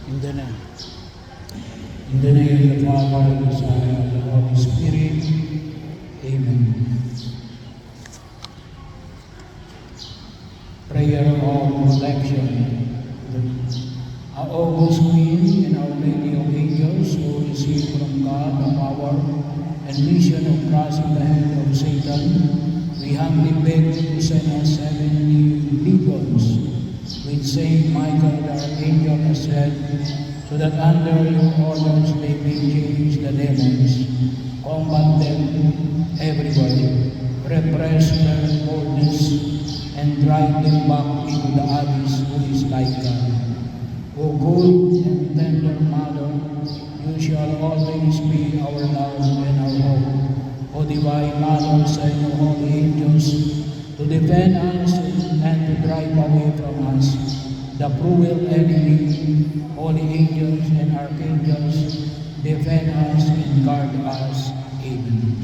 In the name. In the name of the Father, the Son, and the Holy Spirit. Amen. Prayer of protection. Our August Queen and Our Lady of Angels, who receive from God the power and mission of crushing the head of Satan, we humbly beg you to send us 70 legions with Saint Michael the Archangel as head, so that under your orders they may change the demons, combat them everywhere, repress their boldness, and drive them back into the abyss who is like God. O good and tender Mother, you shall always be our love and our hope. O divine Mother, send your holy angels to defend us and to drive away from us the cruel enemy. Holy angels and archangels, defend us and guard us. Amen.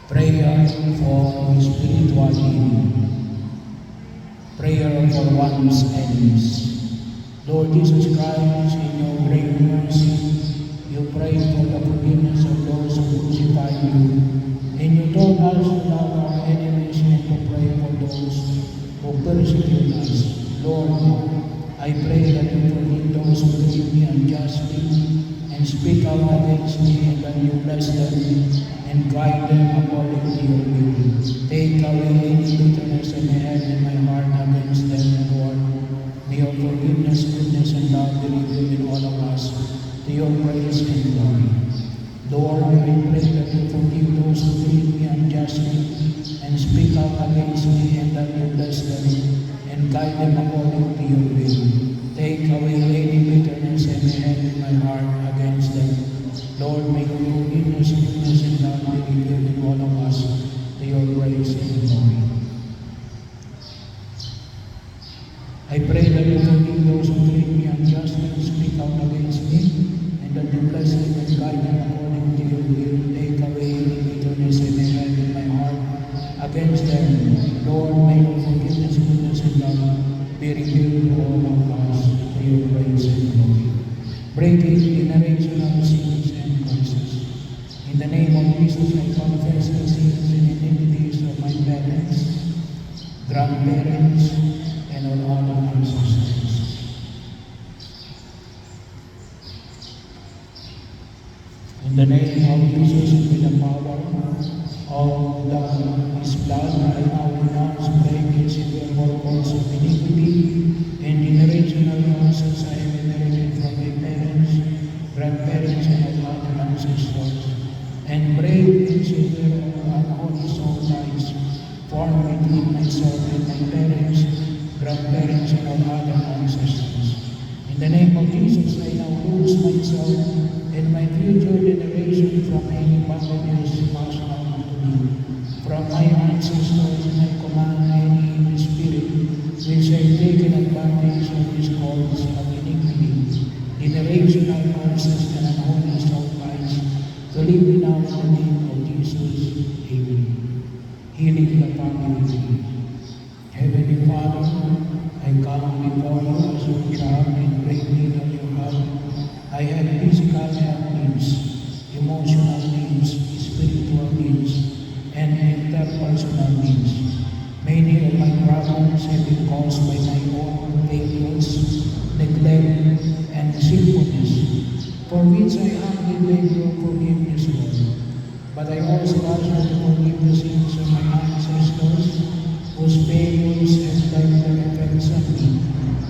Prayer for spiritual healing. Prayer for one's enemies. Lord Jesus Christ, in your great mercy, you pray for the forgiveness of those who crucify you, and you told us to love our enemies and to pray for those who persecute us. Lord, I pray that you forgive those who treat me unjustly and speak out against me, and that you bless them and guide them according to your will. Take away any bitterness I may have in my heart against them, Lord. May your forgiveness, goodness, and love be revealed in all of us, to your praise and glory. Lord, I pray that you forgive those who treat me unjustly and speak out against me, and that you bless them and guide them according to your will. Take away any bitterness I may have in my heart against them. Lord, may your forgiveness, goodness, and love be revealed in all of us, to your praise and glory. I pray that you forgive those who treat me unjustly and speak out against me, and that you bless them and guide them according to your will. Take away any bitterness I may have in my heart against them. Lord, may your forgiveness, goodness, and love be revealed to all of us, to your praise and glory. Breaking generational sins and curses. In the name of Jesus, I confess the sins and iniquities of my parents, grandparents, and all other ancestors. In the name of Jesus, with the power of His blood, I now renounce breaking severe works of iniquity and generational curses I have inherited from my parents, grandparents, and all other ancestors, and break in severe unholy soul ties formed between myself and my parents, grandparents, and all other ancestors. In the name of Jesus, I now loose myself and my future generation from any bondages passed on to me. From my ancestors, and I command any evil spirit which have taken advantage of these cords of iniquity, generational curses, and unholy soul ties, to live now in the name of Jesus. Amen. Healing the family. Heavenly Father, I come before you as your child in great need of your help. I have physical health needs, emotional needs, spiritual needs, and interpersonal needs. Many of my problems have been caused by my own failures, neglect, and sinfulness, for which I humbly beg your forgiveness, Lord. But I also ask you to forgive the sins of my ancestors, whose failures have left their effects on me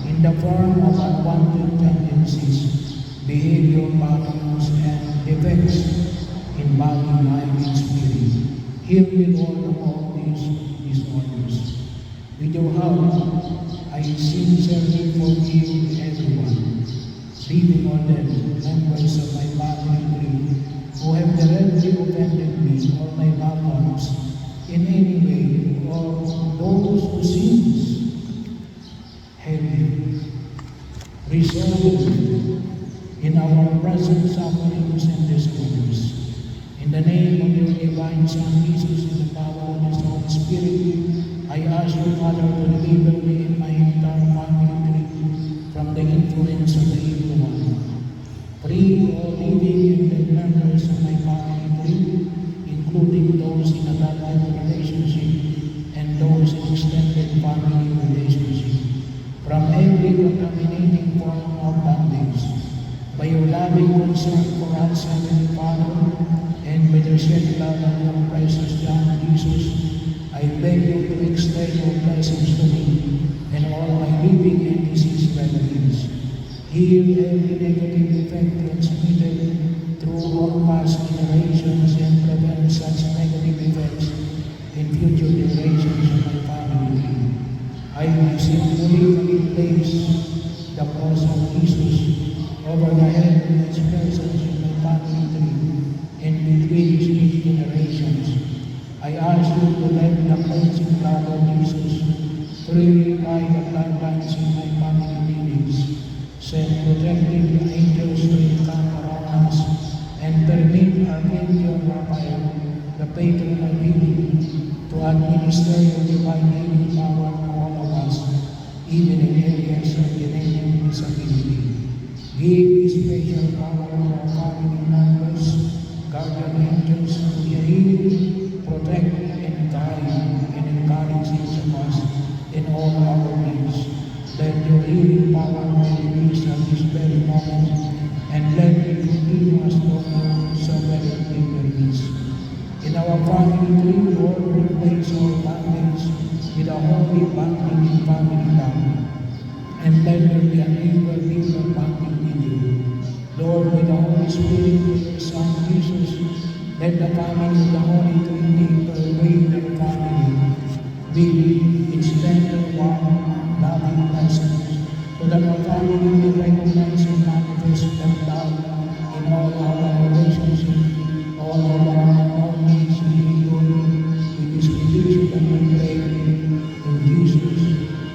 in the form of unwanted tendencies, behavior patterns, and defects in body, mind, and spirit. Heal me, Lord, of all these disorders. With your help, I sincerely forgive everyone, leaving on them members of my family tree who have directly offended me or my loved ones in any way, or those whose sins have resulted in our present sufferings and disorders. In the name of your divine Son, Jesus, in the power of His Holy Spirit, I ask you, Father, to deliver me and my entire family from the influence influence of the evil one. Free all living and dead members of my family tree, including those in adopted relationship and those in extended family relationship, from every contaminating form of bondage. By your loving concern for us, Heavenly Father, and by the shed blood of your precious Son Jesus, I beg you to extend your blessings to me and all my living and deceased relatives. Heal every negative effect transmitted through all past generations and prevent such negative effects in future generations of my family. I simply place the cross of Jesus over the head of each person in my family tree and between each generations. I ask you to let the cleansing blood of Jesus purify the bloodlines in my family lineage. Send protective angels to encamp around us and permit Archangel Raphael, the patron of healing, to administer your divine healing power to all of us, even in areas of genetic disability. Give special power to our family members, guardian angels to heal, protect, and guide, and encourage each of us in all our needs. Let your healing power be released at this very moment, and let it continue as long so very increase. In our family tree, Lord, replace all families with a holy bonding in family love, and let there be an ever bonding with you. Lord, with the Holy Spirit, with your Son Jesus, let the family of the Holy Trinity pervade the family with its tender, warm, loving presence, so that our family may recognize and manifest them love in all our relationships, all of our needs being good. It is petition that we pray in Jesus'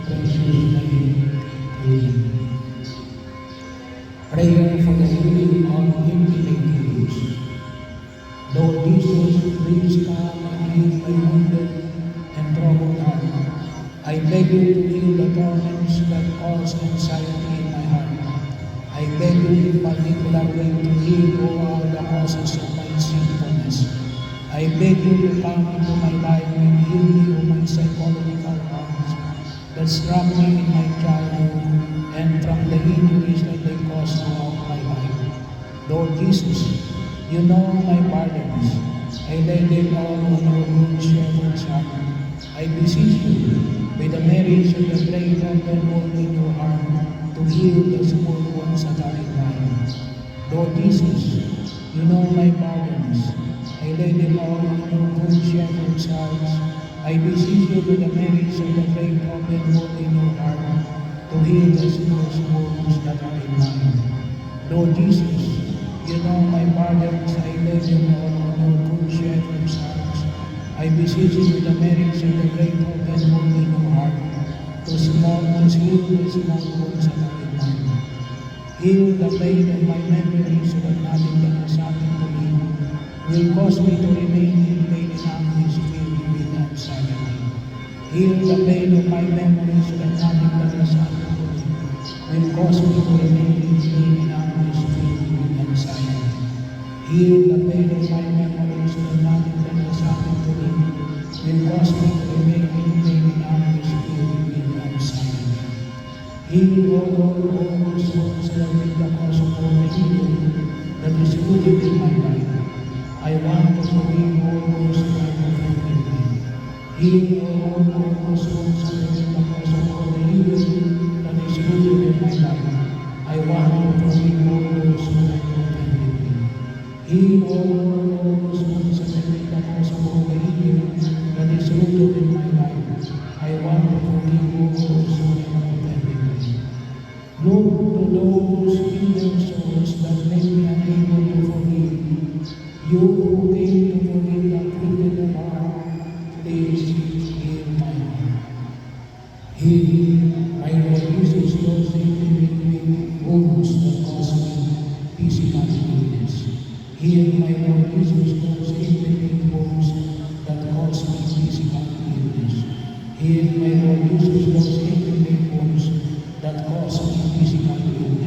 precious name. Amen. Prayer for the healing of infirmities. Lord Jesus, please come and heal my wounded and troubled heart. I beg you to heal the torments that cause anxiety in my heart. I beg you in particular way to heal all the causes of my sinfulness. I beg you to come into my life and heal me of my psychological harms that struck me in my childhood and from the injuries that they caused throughout my life. Lord Jesus, you know my burdens. I lay them all on your good shepherd's heart. I beseech you, by the merits of the great open wound in your heart, to heal the small wounds that are in mine. Lord Jesus, you know my burdens. I lay them all on your good shepherd's heart. I beseech you, by the merits of the great open wound in your heart, to heal the small wounds that are in mine. Lord Jesus, you know my burdens. I lay them all on your good shepherd's heart. I beseech you with the merits of the great open wound in your heart, to heal the small wounds that are in mine. Heal the pain of my memory so that nothing that has happened to me will cause me to remain in pain and anguish filled with anxiety. Heal the pain of my memory so that nothing that has happened to me will cause me to remain in pain and anguish filled with anxiety. Heal the pain of my memory so that nothing that has happened to me will cause me to remain in pain and anguish filled with anxiety. Heal all those wounds that have been the cause of all the evil that is rooted in my life. I want to forgive all those who have offended me. Heal all those wounds that have been the cause of all the evil that is rooted in my life. I want to forgive all those who have offended me. Heal all those wounds that have been the cause of all the evil that is rooted in my life. I want to forgive all those who have offended me. Look to those evil souls that make me unable to forgive. You who came to forgive the afflicted of heart, please heal my heart. Heal, my Lord Jesus, those intimate wounds that cause me physical illness. Heal, my Lord Jesus, those intimate wounds that cause me physical illness. Heal, my Lord Jesus, those intimate wounds that cause me physical illness.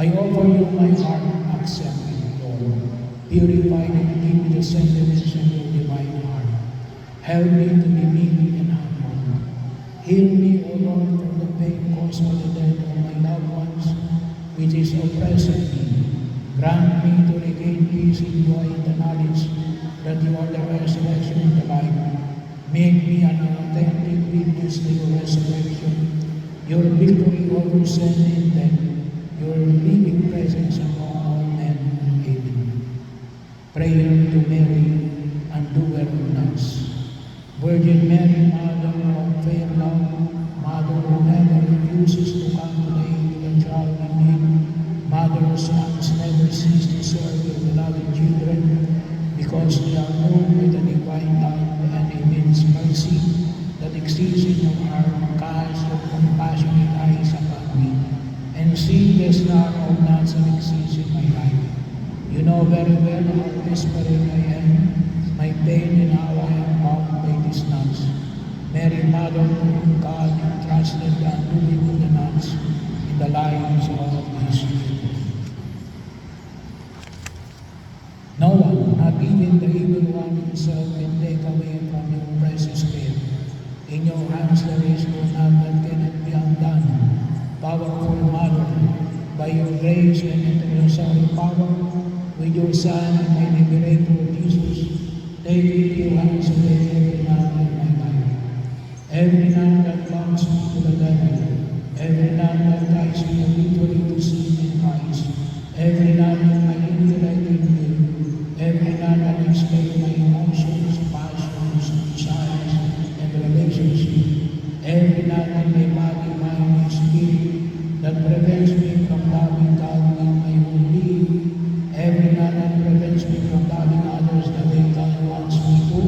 I offer you my heart, accept it, Lord. Purify and give me the sentiments of your divine heart. Help me to be meek and humble. Heal me, O Lord, from the pain caused by the death of my loved ones, which is oppressing me. Grant me to regain peace and joy in the knowledge that you are the resurrection and the life. Make me an authentic witness to your resurrection, your victory over sin and death, your living presence among all men. Amen. Prayer to Mary, Undoer of Knots. Virgin Mary, Mother of fair love, Mother who never refuses to come to the aid of a child in need, Mother whose sons never cease to serve your beloved children, because they are moved by the divine love and immense mercy that exists in your heart. Cast your compassionate eyes upon me, and see the star of knots that exists in my life. You know very well how desperate I am, my pain and how I am bound by these knots. Mary, Mother to whom God entrusted the undoing of the knots in the lives of His people. No one, not even the evil one himself, can take away from your precious gift. In your hands there is no none that cannot be undone. Powerful Mother, by your grace and intercessory power, with your Son and my Liberator Jesus, take into your hands away every knot of my life. Every knot that bonds me to the devil, every knot that ties me habitually to sin and vice, every knot of my intellect and will, every knot that explains my emotions, passions, desires, and relationships, every knot in my body, mind, and spirit that prevents me from loving God with my whole being, every knot that prevents me from loving others the way God wants me to,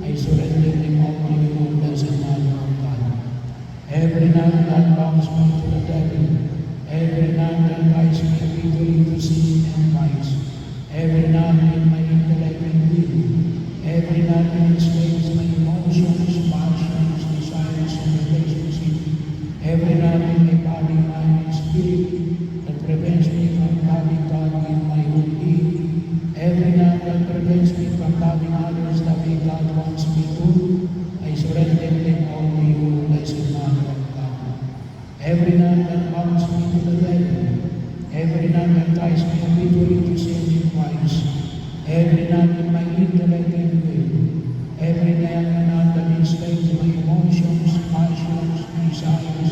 I surrender them all to you, Blessed Mother of God. Every knot that bonds me to the devil, every knot that ties me habitually to sin and vice, every knot in my intellect and will, every knot that enslaves my emotions, passions, desires, and relationships, every knot in my body, mind, and spirit that prevents me from loving God with my whole being, every knot that prevents me from loving others the way God wants me to, I surrender them all to you, Blessed Mother of God. Every knot that bonds me to the devil, every knot that ties me habitually to sin and vice, every knot in my intellect and will, every knot that enslaves my emotions, passions, desires,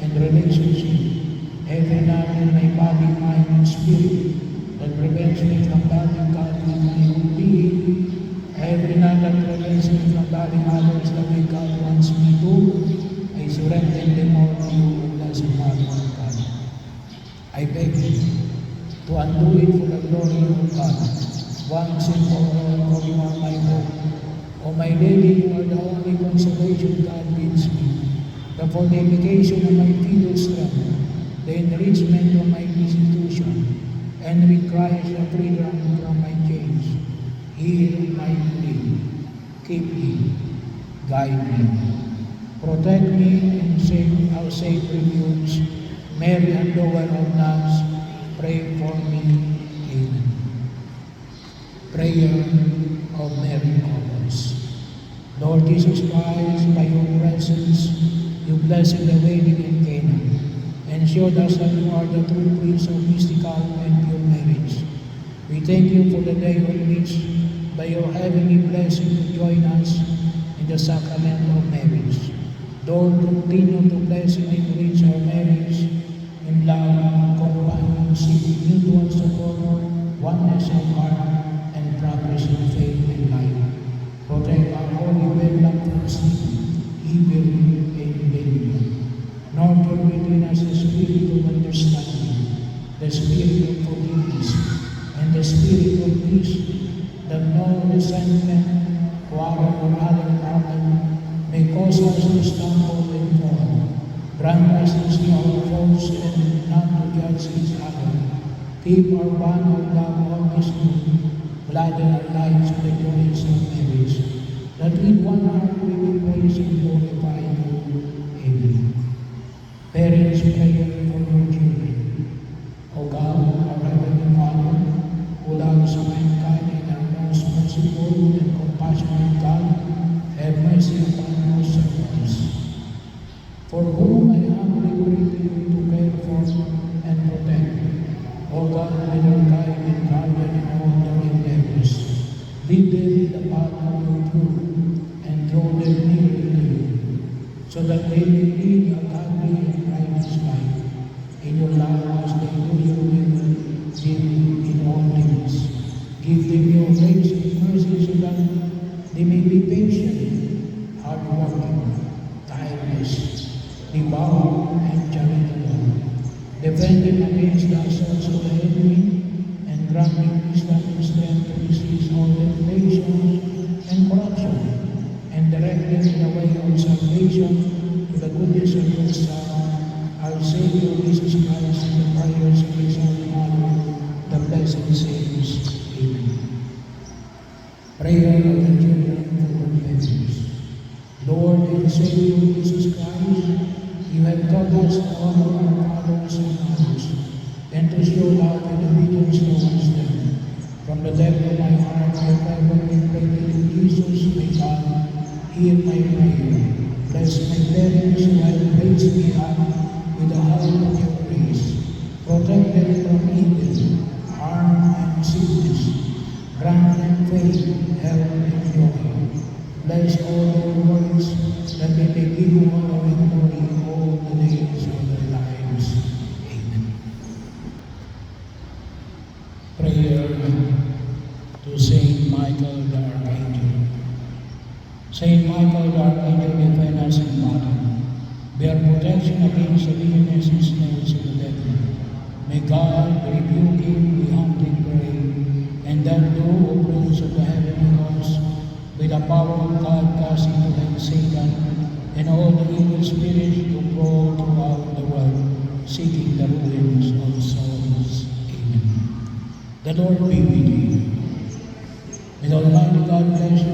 and relationships, every knot in my body, mind, and spirit that prevents me from loving God with my own being, every knot that prevents me from loving others the way God wants me to, I surrender them all to you, Blessed Mother of God. I beg you to undo it for the glory of God. Once and for all, for you are my hope. O my Lady, you are the only consolation God gives me, the fortification of my feeble strength, the enrichment of my institution, and with Christ the freedom from my chains. Hear my plea. Keep me, guide me, protect me, and save our safe refuge. Mary, Undoer of Knots, pray for me. Amen. Prayer of Mary Covers. Lord Jesus Christ, by your presence, you blessed the wedding in Cana, and showed us that you are the true priest of mystical and pure marriage. We thank you for the day on which, by your heavenly blessing, you join us in the sacrament of marriage. Lord, continue to bless and enrich our marriage in love, companionship, mutual support, oneness of heart, and progress in faith and life. Protect our holy wedlock from sin, evil, and danger. Nurture within us the spirit of understanding, the spirit of forgiveness, and the spirit of peace, that no resentment, quarrel, or other problem may cause us to stumble and fall. Grant us to see our faults and not to judge each other. Keep our bond of love always new, gladden our lives with the joys of marriage, that with one heart we will praise and glorify you. Amen. Parents, pray for your children. O compassionate God, have mercy upon your servants, for whom I humbly pray to you to care for and protect. O God, with your guide and guardian in all their endeavors, lead them in the path of your truth, and draw them near to you, so that they may lead a godly and righteous life in your love as they do your will in all things. Give them your grace and mercy so that they may be patient, hardworking, tireless, devout, and charitable. Defend them against the assaults of the enemy, and grant them wisdom and strength to resist all temptations and corruption, and direct them in the way of salvation to the goodness of your Son, our Savior Jesus Christ, and the prayers of His Holy Mother, the blessed saints. Amen. Prayer of the children for repentance. Lord and Savior Jesus Christ, you have taught us to honor our fathers and mothers, and to show love and obedience towards them. From the depth of my heart, I fervently pray to you, Jesus, my God, hear my prayer. Bless my parents who have raised me up with the help of your grace. Protect them from evil, harm, and sickness. Grant them faith, health, and joy. Bless all their works, that they may give you honor and glory all the days of their lives. Amen. Prayer to Saint Michael the Archangel. Saint Michael the Archangel, defend us in battle. Bear protection against the wickedness and snares of the devil. May God rebuke him, we humbly pray, and that thou, O Prince of the heavenly host, with the power of God cast into hell Satan and all the evil spirits who prowl throughout the world, seeking the ruins of souls. Amen. The Lord be with you. May the Almighty God bless you